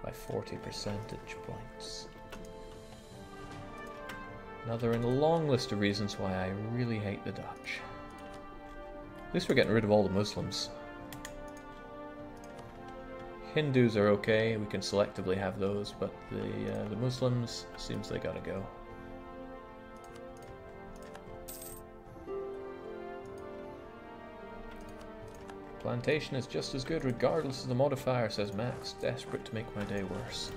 by 40 percentage points. Another in a long list of reasons why I really hate the Dutch. At least we're getting rid of all the Muslims. Hindus are okay, we can selectively have those, but the Muslims, seems they gotta go. Plantation is just as good regardless of the modifier, says Max, desperate to make my day worse.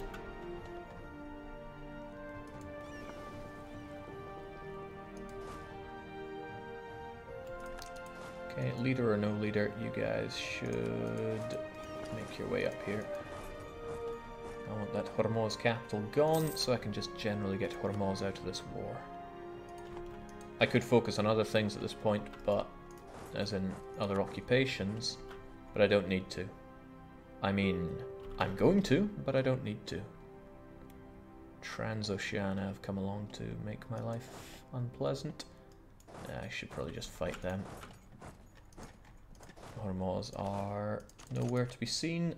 Okay, leader or no leader, you guys should make your way up here. I want that Hormuz capital gone, so I can just generally get Hormuz out of this war. I could focus on other things at this point, but as in other occupations, but I don't need to. I mean, I'm going to, but I don't need to. Transoceania have come along to make my life unpleasant. I should probably just fight them. Hormuz are nowhere to be seen.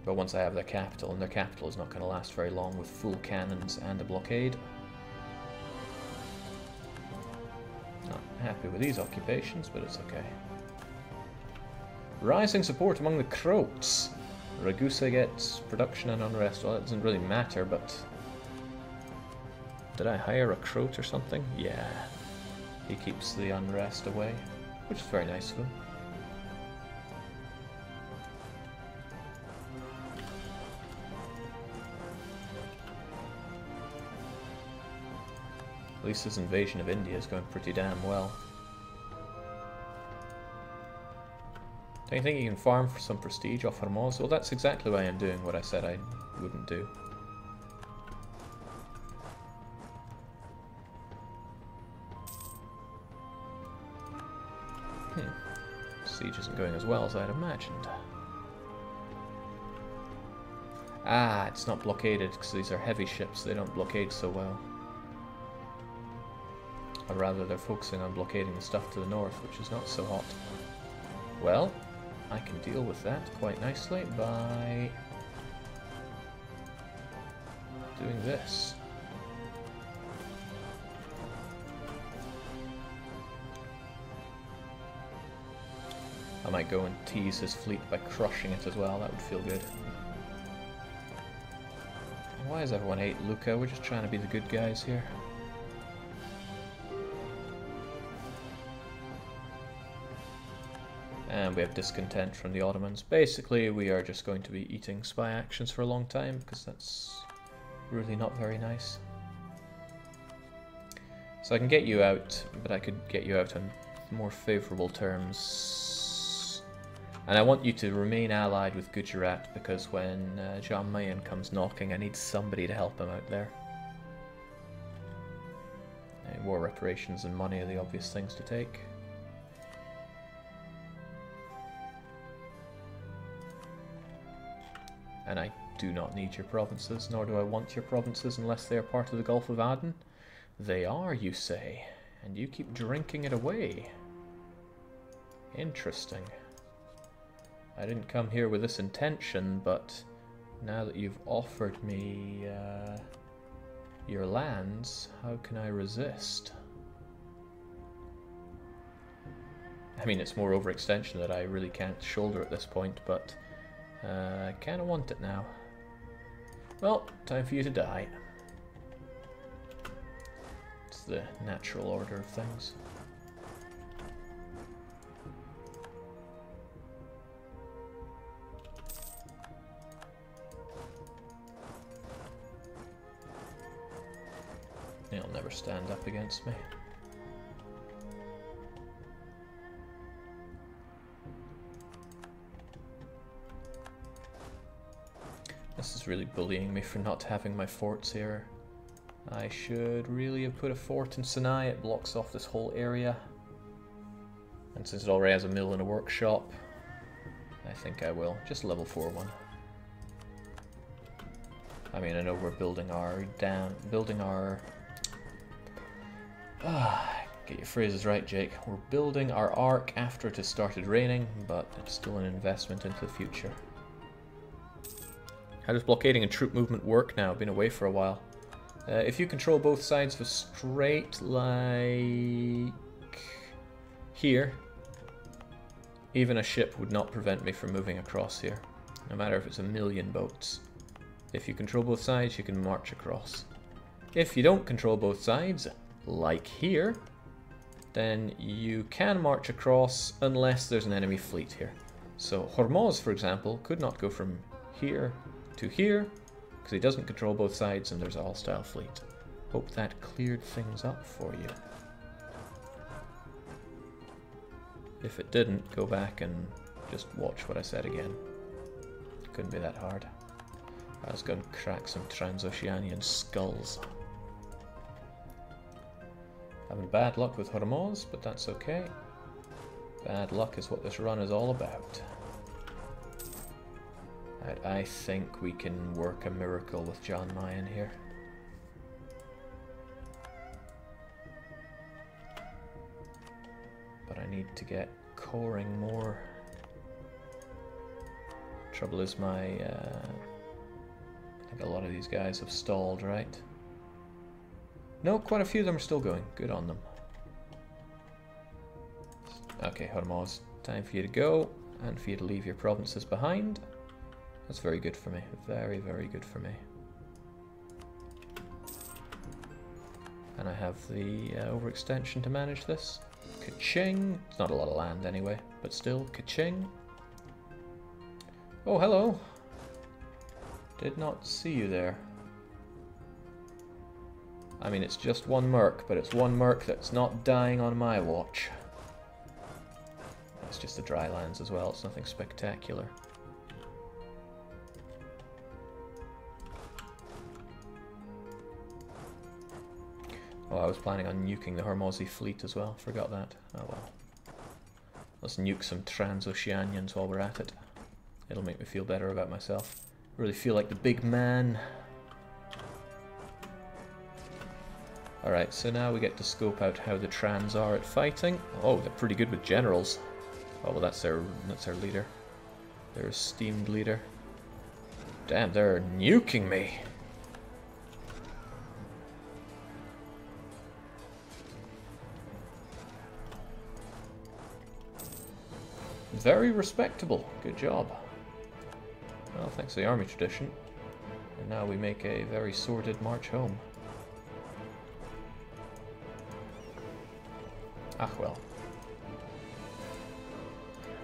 But once I have their capital, and their capital is not going to last very long with full cannons and a blockade. Not happy with these occupations, but it's okay. Rising support among the Croats. Ragusa gets production and unrest. Well, it doesn't really matter, but... Did I hire a Croat or something? Yeah. He keeps the unrest away, which is very nice of him. At least his invasion of India is going pretty damn well. Don't you think you can farm for some prestige off Hormuz? Well, that's exactly why I'm doing what I said I wouldn't do. Siege isn't going as well as I'd imagined. Ah, it's not blockaded because these are heavy ships. They don't blockade so well. Or rather, they're focusing on blockading the stuff to the north, which is not so hot. Well, I can deal with that quite nicely by doing this. I might go and tease his fleet by crushing it as well, that would feel good. Why does everyone hate Lucca? We're just trying to be the good guys here. And we have discontent from the Ottomans. Basically, we are just going to be eating spy actions for a long time, because that's really not very nice. So I can get you out, but I could get you out on more favourable terms. And I want you to remain allied with Gujarat, because when John Mayen comes knocking, I need somebody to help him out there. War reparations and money are the obvious things to take. And I do not need your provinces, nor do I want your provinces unless they are part of the Gulf of Aden. They are, you say, and you keep drinking it away. Interesting. I didn't come here with this intention, but now that you've offered me your lands, how can I resist? I mean, it's more overextension that I really can't shoulder at this point, but I kind of want it now. Well, time for you to die. It's the natural order of things. He'll never stand up against me. This is really bullying me for not having my forts here. I should really have put a fort in Sinai. It blocks off this whole area. And since it already has a mill and a workshop, I think I will. Just level 4 one. I mean, I know we're building our Get your phrases right, Jake. We're building our ark after it has started raining, but it's still an investment into the future. How does blockading and troop movement work now? Been away for a while. If you control both sides of a strait, like here, even a ship would not prevent me from moving across here, no matter if it's 1,000,000 boats. If you control both sides, you can march across. If you don't control both sides, like here, then you can march across unless there's an enemy fleet here. So Hormuz, for example, could not go from here to here because he doesn't control both sides and there's a hostile fleet. Hope that cleared things up for you. If it didn't, go back and just watch what I said again. Couldn't be that hard. I was going to crack some transoceanian skulls. Having bad luck with Hormuz, but that's okay. Bad luck is what this run is all about. I think we can work a miracle with John Mayen here. But I need to get coring more. Trouble is I think a lot of these guys have stalled, right? No, quite a few of them are still going. Good on them. Okay, Hormuz, time for you to go, and for you to leave your provinces behind. That's very good for me. Very, very good for me. And I have the overextension to manage this. Ka-ching! It's not a lot of land anyway, but still, ka-ching. Oh, hello! Did not see you there. I mean, it's just one merc, but it's one merc that's not dying on my watch. It's just the dry lands as well, it's nothing spectacular. Oh, I was planning on nuking the Hormozi fleet as well, forgot that. Oh well. Let's nuke some transoceanians while we're at it. It'll make me feel better about myself. Really feel like the big man. Alright, so now we get to scope out how the Trans are at fighting. Oh, they're pretty good with generals. Oh, well, that's their leader. Their esteemed leader. Damn, they're nuking me. Very respectable. Good job. Well, thanks to the army tradition. And now we make a very sordid march home. Ah, well.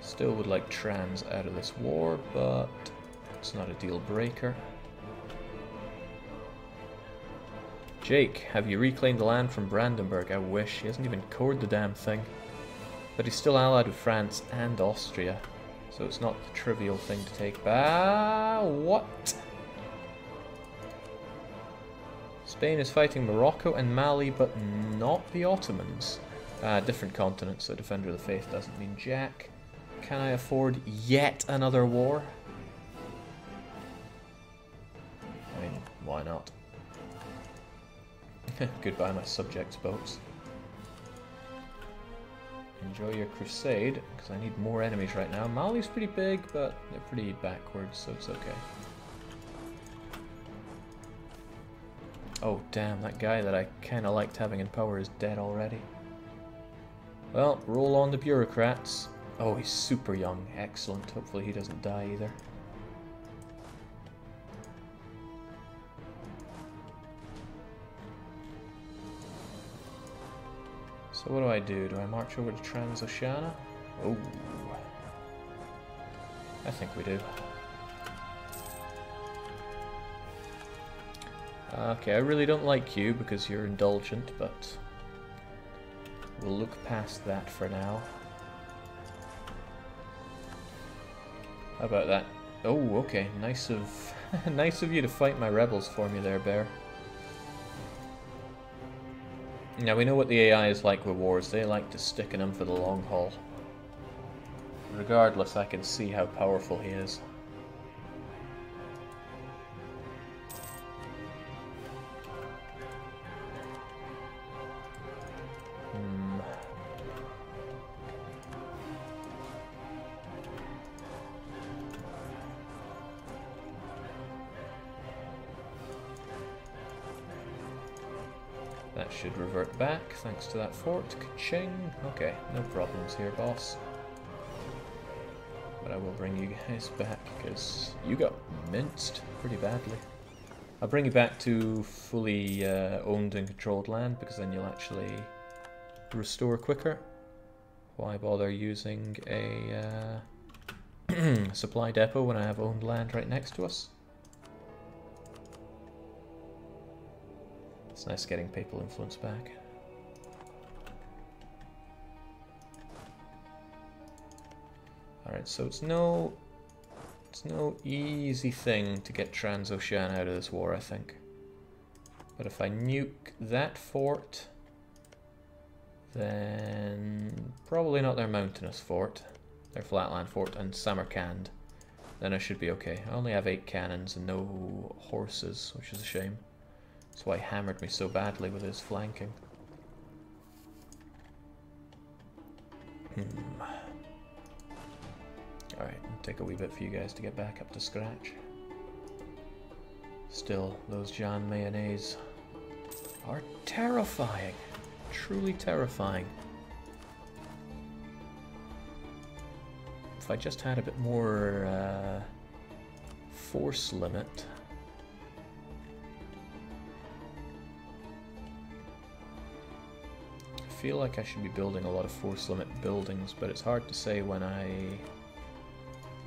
Still would like Trans out of this war, but it's not a deal breaker. Jake, have you reclaimed the land from Brandenburg? I wish. He hasn't even cored the damn thing. But he's still allied with France and Austria, so it's not the trivial thing to take back. What? Spain is fighting Morocco and Mali, but not the Ottomans. Different continents, so Defender of the Faith doesn't mean jack. Can I afford yet another war? I mean, why not? Goodbye, my subjects' boats. Enjoy your crusade, because I need more enemies right now. Mali's pretty big, but they're pretty backwards, so it's okay. Oh damn, that guy that I kinda liked having in power is dead already. Well, roll on the bureaucrats. Oh, he's super young. Excellent. Hopefully he doesn't die either. So what do? Do I march over to Transoceania? Oh. I think we do. Okay, I really don't like you because you're indulgent, but we'll look past that for now. How about that? Oh, okay. Nice of nice of you to fight my rebels for me there, Bear. Now we know what the AI is like with wars. They like to stick in them for the long haul. Regardless, I can see how powerful he is. should revert back thanks to that fort. Ka-ching. Okay, no problems here, boss. But I will bring you guys back because you got minced pretty badly. I'll bring you back to fully owned and controlled land because then you'll actually restore quicker. Why bother using a supply depot when I have owned land right next to us? It's nice getting papal influence back. Alright, so it's no easy thing to get Transocean out of this war, I think. But if I nuke that fort, then probably not their mountainous fort, their flatland fort, and Samarkand, then I should be okay. I only have 8 cannons and no horses, which is a shame. That's why he hammered me so badly with his flanking. Alright, it'll take a wee bit for you guys to get back up to scratch. Still, those Jan Mayonnaise are terrifying. Truly terrifying. If I just had a bit more force limit. I feel like I should be building a lot of force limit buildings, but it's hard to say when I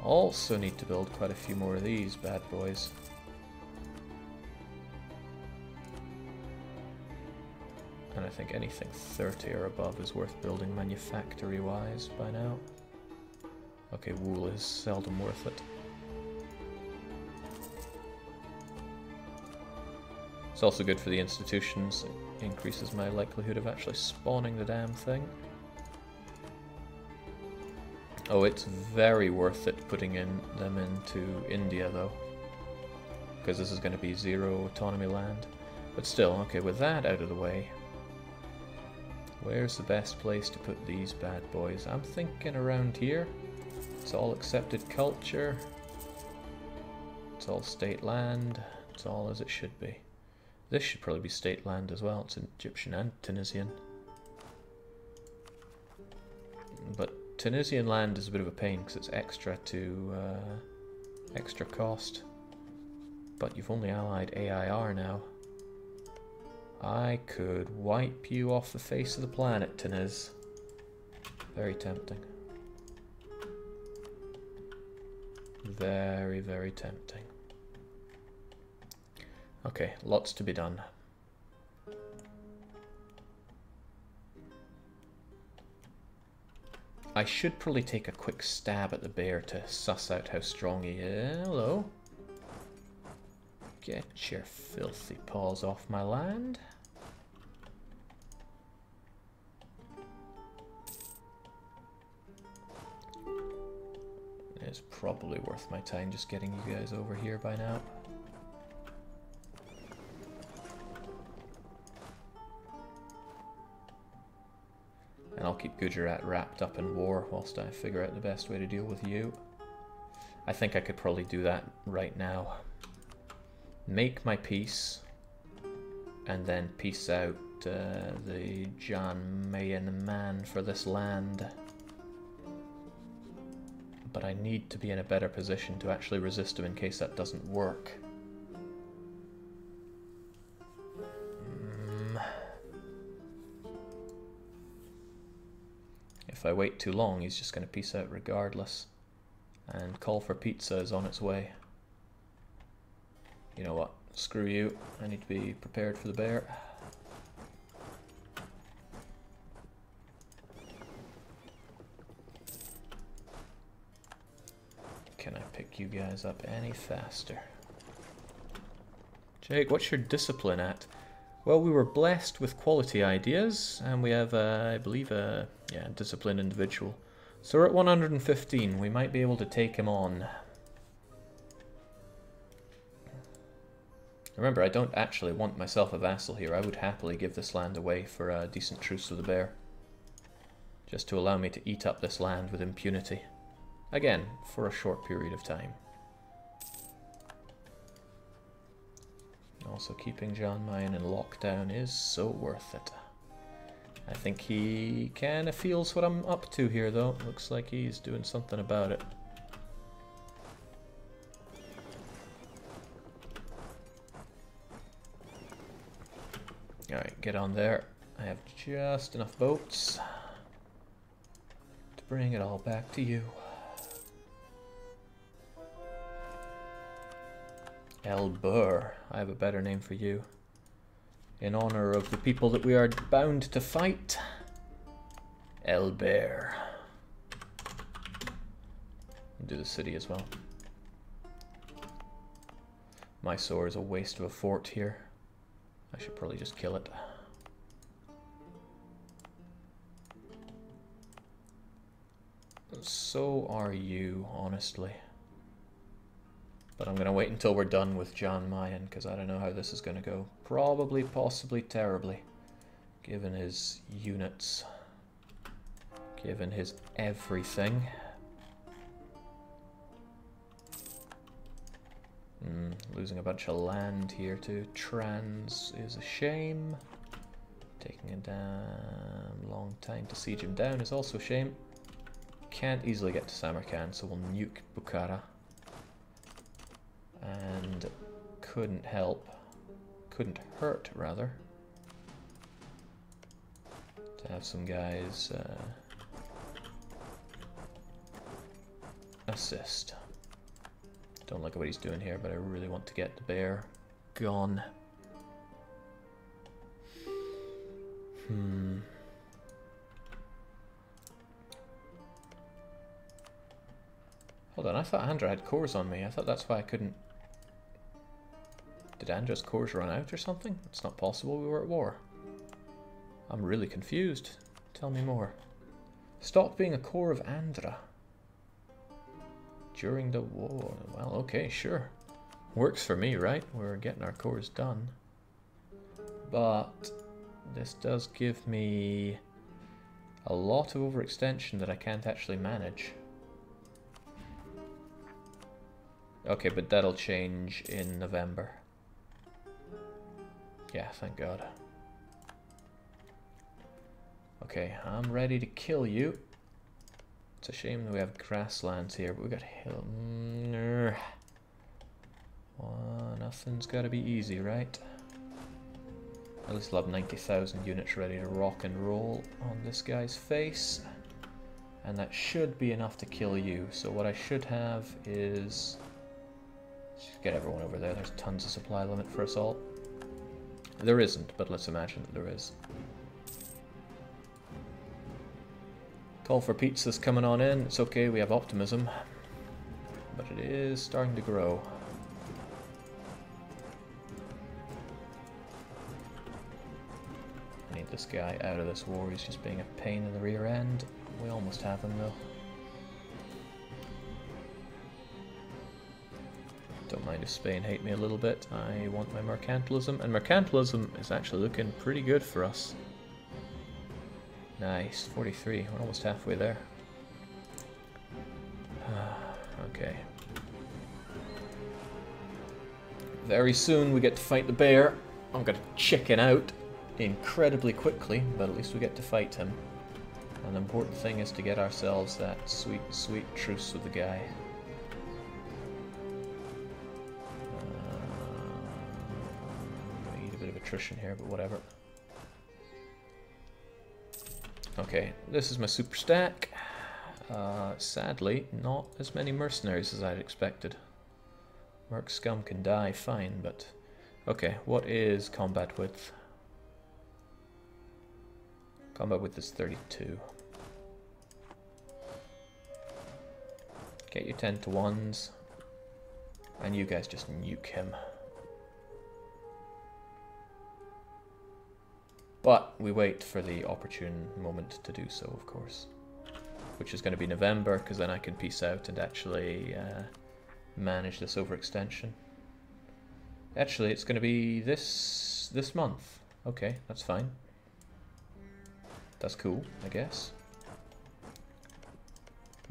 also need to build quite a few more of these bad boys. And I think anything 30 or above is worth building manufactory-wise by now. Okay, wool is seldom worth it. It's also good for the institutions. It increases my likelihood of actually spawning the damn thing. Oh, it's very worth it putting them into India though, because this is going to be 0 autonomy land. But still, okay, with that out of the way, where's the best place to put these bad boys? I'm thinking around here. It's all accepted culture. It's all state land. It's all as it should be. This should probably be state land as well. It's Egyptian and Tunisian. But Tunisian land is a bit of a pain because it's extra to extra cost. But you've only allied AIR now. I could wipe you off the face of the planet, Tunis. Very tempting. Very, very tempting. Okay, lots to be done. I should probably take a quick stab at the bear to suss out how strong he is. Hello. Get your filthy paws off my land. It's probably worth my time just getting you guys over here by now. And I'll keep Gujarat wrapped up in war whilst I figure out the best way to deal with you. I think I could probably do that right now. Make my peace, and then peace out the Jan Mayen man for this land. But I need to be in a better position to actually resist him in case that doesn't work. If I wait too long, he's just going to peace out regardless. And call for pizza is on its way. You know what? Screw you. I need to be prepared for the bear. Can I pick you guys up any faster? Jake, what's your discipline at? Well, we were blessed with quality ideas, and we have, I believe, a disciplined individual. So we're at 115. We might be able to take him on. Remember, I don't actually want myself a vassal here. I would happily give this land away for a decent truce with the bear. Just to allow me to eat up this land with impunity. Again, for a short period of time. Also, keeping John Mayen in lockdown is so worth it. I think he kind of feels what I'm up to here, though. Looks like he's doing something about it. Alright, get on there. I have just enough boats to bring it all back to you. El Bur, I have a better name for you. In honor of the people that we are bound to fight. El Bear. Do the city as well. Mysore is a waste of a fort here. I should probably just kill it. So are you, honestly. But I'm going to wait until we're done with John Mayen, because I don't know how this is going to go. Probably, possibly, terribly. Given his units. Given his everything. Losing a bunch of land here to Trans is a shame. Taking a damn long time to siege him down is also a shame. Can't easily get to Samarkand, so we'll nuke Bukhara. And couldn't hurt rather, to have some guys assist. Don't look at what he's doing here, but I really want to get the bear gone. Hold on, I thought Andra had cores on me. I thought that's why I couldn't. Did Andra's cores run out or something? It's not possible, we were at war. I'm really confused. Tell me more. Stopped being a core of Andra. During the war. Well, okay, sure. Works for me, right? We're getting our cores done. But this does give me a lot of overextension that I can't actually manage. Okay, but that'll change in November. Yeah, thank God. Okay, I'm ready to kill you. It's a shame that we have grasslands here, but we got hill. Well, nothing's gotta be easy, right? At least we'll have 90,000 units ready to rock and roll on this guy's face. And that should be enough to kill you. So what I should have is... just get everyone over there. There's tons of supply limit for assault. There isn't, but let's imagine that there is. Call for pizza's coming on in. It's okay, we have optimism. But it is starting to grow. I need this guy out of this war. He's just being a pain in the rear end. We almost have him though. Don't mind if Spain hate me a little bit. I want my mercantilism, and mercantilism is actually looking pretty good for us. Nice, 43. We're almost halfway there. Okay. Very soon we get to fight the bear. I'm gonna chicken out incredibly quickly, but at least we get to fight him. And the important thing is to get ourselves that sweet, sweet truce with the guy. I need a bit of attrition here, but whatever. Okay, this is my super stack. Sadly, not as many mercenaries as I'd expected. Merc scum can die, fine, but... okay, what is combat width? Combat width is 32. Get your 10 to 1s. And you guys just nuke him. But we wait for the opportune moment to do so, of course. Which is going to be November, because then I can peace out and actually manage this overextension. Actually, it's going to be this month. Okay, that's fine. That's cool, I guess.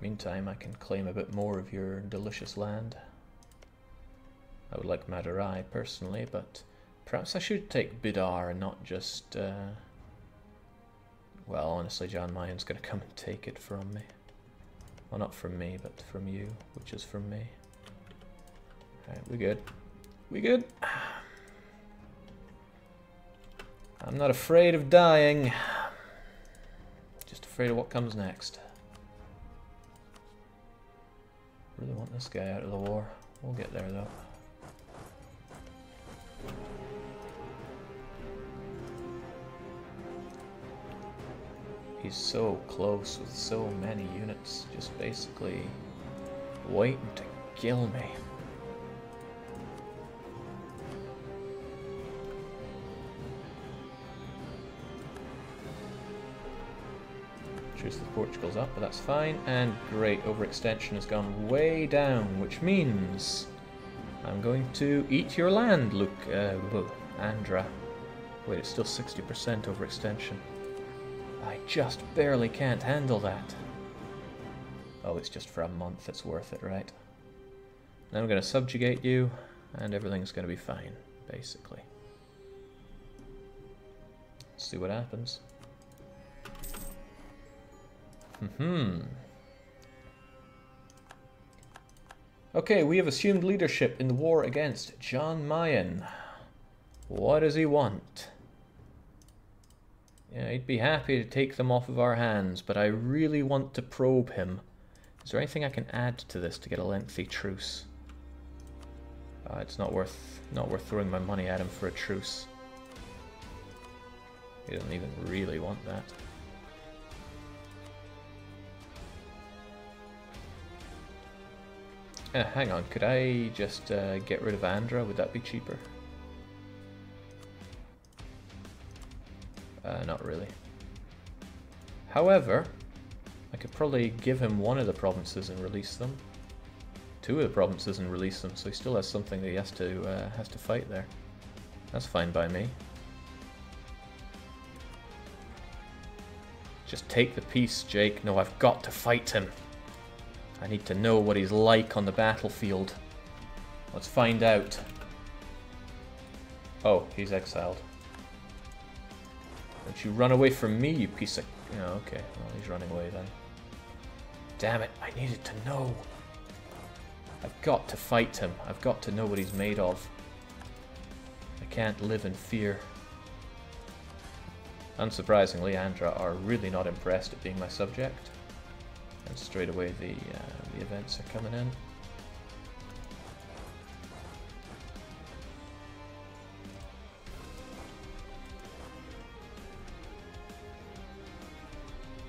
Meantime, I can claim a bit more of your delicious land. I would like Madurai personally, but Perhaps I should take Bidar and not just... Well, honestly, John Mayen's going to come and take it from me. Well, not from me, but from you, which is from me. Alright, we good. We good? I'm not afraid of dying. Just afraid of what comes next. Really want this guy out of the war. We'll get there, though. He's so close with so many units, just basically waiting to kill me. Truce with Portugal's up, but that's fine. And great, overextension has gone way down, which means I'm going to eat your land, Andra. Wait, it's still 60% overextension. I just barely can't handle that. Oh, it's just for a month, it's worth it, right? Now I'm going to subjugate you, and everything's going to be fine, basically. Let's see what happens. Okay, we have assumed leadership in the war against John Mayen. What does he want? Yeah, he'd be happy to take them off of our hands, but I really want to probe him. Is there anything I can add to this to get a lengthy truce? It's not worth throwing my money at him for a truce. He doesn't even really want that. Hang on, could I just get rid of Andra? Would that be cheaper? Not really. However, I could probably give him one of the provinces and release them. Two of the provinces and release them, so he still has something that he has to fight there. That's fine by me. Just take the peace, Jake. No, I've got to fight him. I need to know what he's like on the battlefield. Let's find out. Oh, he's exiled. Don't you run away from me, you piece of... Oh, okay. Well, he's running away then. Damn it, I needed to know. I've got to fight him. I've got to know what he's made of. I can't live in fear. Unsurprisingly, Andra are really not impressed at being my subject. And straight away the events are coming in.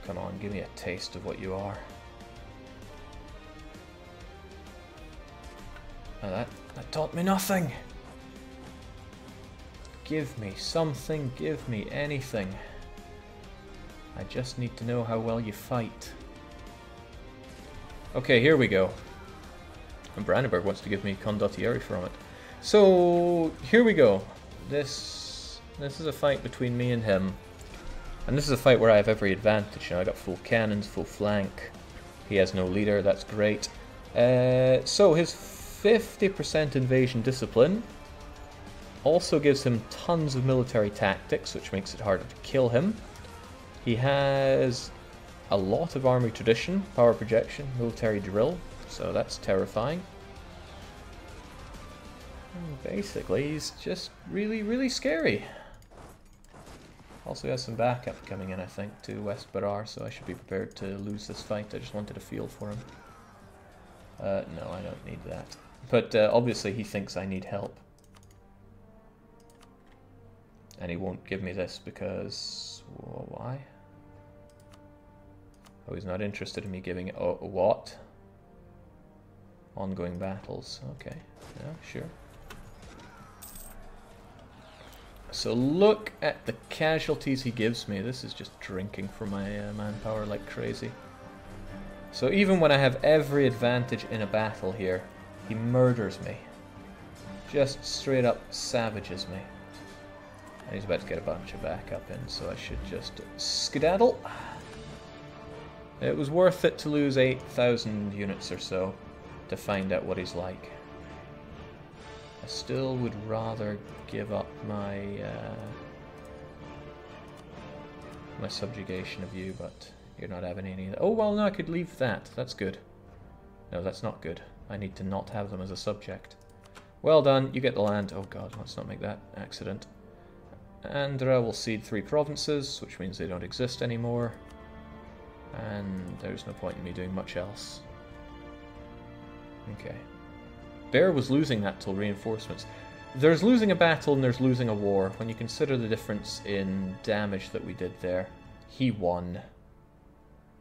Come on, give me a taste of what you are. Oh, that taught me nothing. Give me something, give me anything. I just need to know how well you fight. Okay, here we go. And Brandenburg wants to give me condottieri from it. So, here we go. This is a fight between me and him. And this is a fight where I have every advantage. You know, I got full cannons, full flank. He has no leader, that's great. So his 50% invasion discipline also gives him tons of military tactics, which makes it harder to kill him. He has a lot of army tradition, power projection, military drill, so that's terrifying. And basically, he's just really, really scary. Also has some backup coming in, I think, to West Barar, so I should be prepared to lose this fight. I just wanted a feel for him. No, I don't need that. But obviously he thinks I need help. And he won't give me this because... Well, why? Oh, he's not interested in me giving it... Oh, what? Ongoing battles. Okay. Yeah, sure. So look at the casualties he gives me. This is just drinking from my manpower like crazy. So even when I have every advantage in a battle here, he murders me. Just straight up savages me. And he's about to get a bunch of backup in, so I should just skedaddle. It was worth it to lose 8,000 units or so to find out what he's like. I still would rather give up my my subjugation of you, but you're not having any of that. Oh, well, no, I could leave that. That's good. No, that's not good. I need to not have them as a subject. Well done, you get the land. Oh god, let's not make that accident. Andhra will cede 3 provinces, which means they don't exist anymore. And there's no point in me doing much else. Okay. Bear was losing that till reinforcements. There's losing a battle and there's losing a war. When you consider the difference in damage that we did there, he won.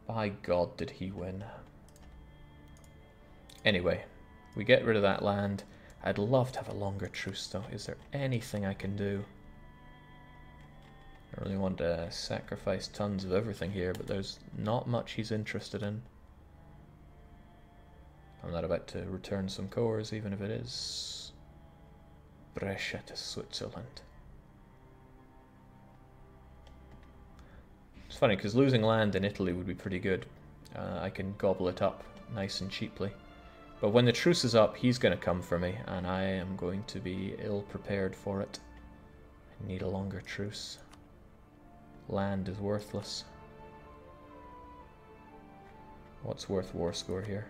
By God, did he win. Anyway, we get rid of that land. I'd love to have a longer truce, though. Is there anything I can do? I really want to sacrifice tons of everything here, but there's not much he's interested in. I'm not about to return some cores, even if it is Brescia to Switzerland. It's funny, because losing land in Italy would be pretty good. I can gobble it up nice and cheaply. But when the truce is up, he's going to come for me, and I am going to be ill-prepared for it. I need a longer truce. Land is worthless. What's worth war score here?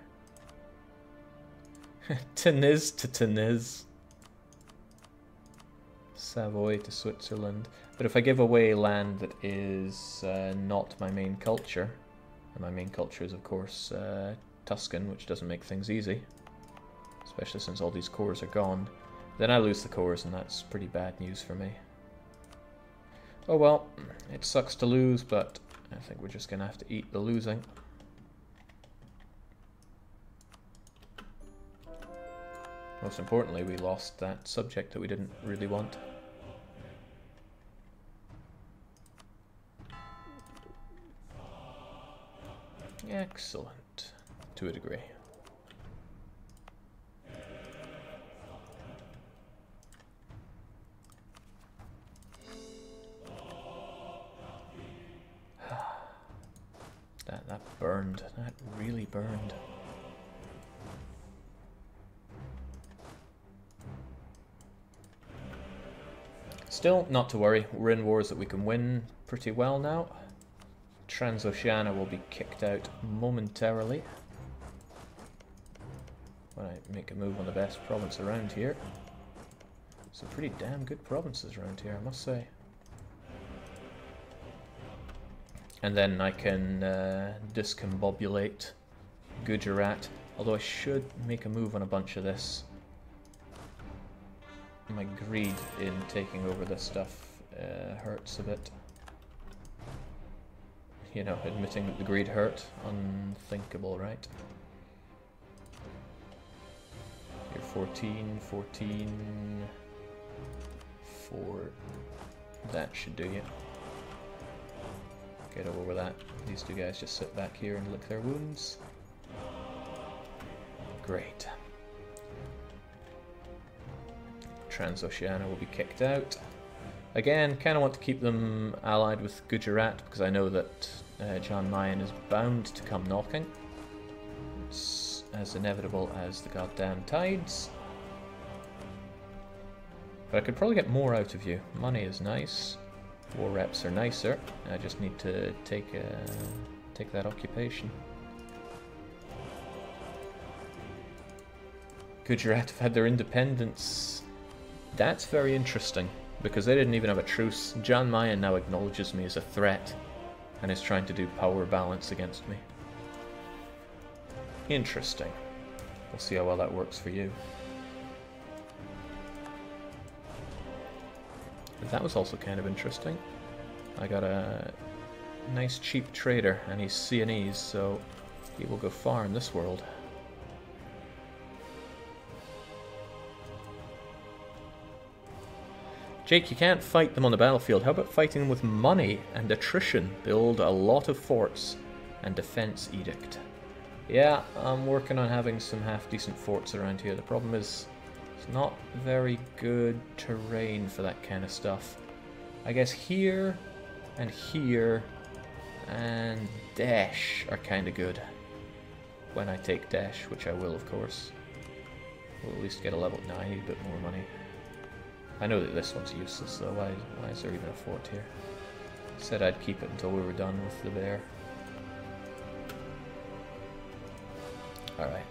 Teniz to Teniz. Savoy to Switzerland. But if I give away land that is not my main culture, and my main culture is of course Tuscan, which doesn't make things easy, especially since all these cores are gone, then I lose the cores, and that's pretty bad news for me. Oh well, it sucks to lose, but I think we're just going to have to eat the losing. Most importantly, we lost that subject that we didn't really want. Excellent, to a degree. That burned. That really burned. Still, not to worry. We're in wars that we can win pretty well now. Transoceania will be kicked out momentarily when I make a move on the best province around here. Some pretty damn good provinces around here, I must say. And then I can discombobulate Gujarat, although I should make a move on a bunch of this. My greed in taking over this stuff hurts a bit. You know, admitting that the greed hurt, unthinkable, right? You're 14, 14, 4. That should do you. Get over that. These two guys just sit back here and lick their wounds. Great. Transoceania will be kicked out. Again, kind of want to keep them allied with Gujarat because I know that John Mayen is bound to come knocking. It's as inevitable as the goddamn tides. But I could probably get more out of you. Money is nice. War reps are nicer. I just need to take that occupation. Gujarat have had their independence. That's very interesting, because they didn't even have a truce. John Mayen now acknowledges me as a threat, and is trying to do power balance against me. Interesting. We'll see how well that works for you. But that was also kind of interesting. I got a nice cheap trader, and he's Sienese, so he will go far in this world. Jake, you can't fight them on the battlefield. How about fighting them with money and attrition? Build a lot of forts and defense edict. Yeah, I'm working on having some half-decent forts around here. The problem is it's not very good terrain for that kind of stuff. I guess here and Desh are kind of good. When I take Desh, which I will, of course. We'll at least get a level 9, need a bit more money. I know that this one's useless though, why is there even a fort here? Said I'd keep it until we were done with the bear. Alright.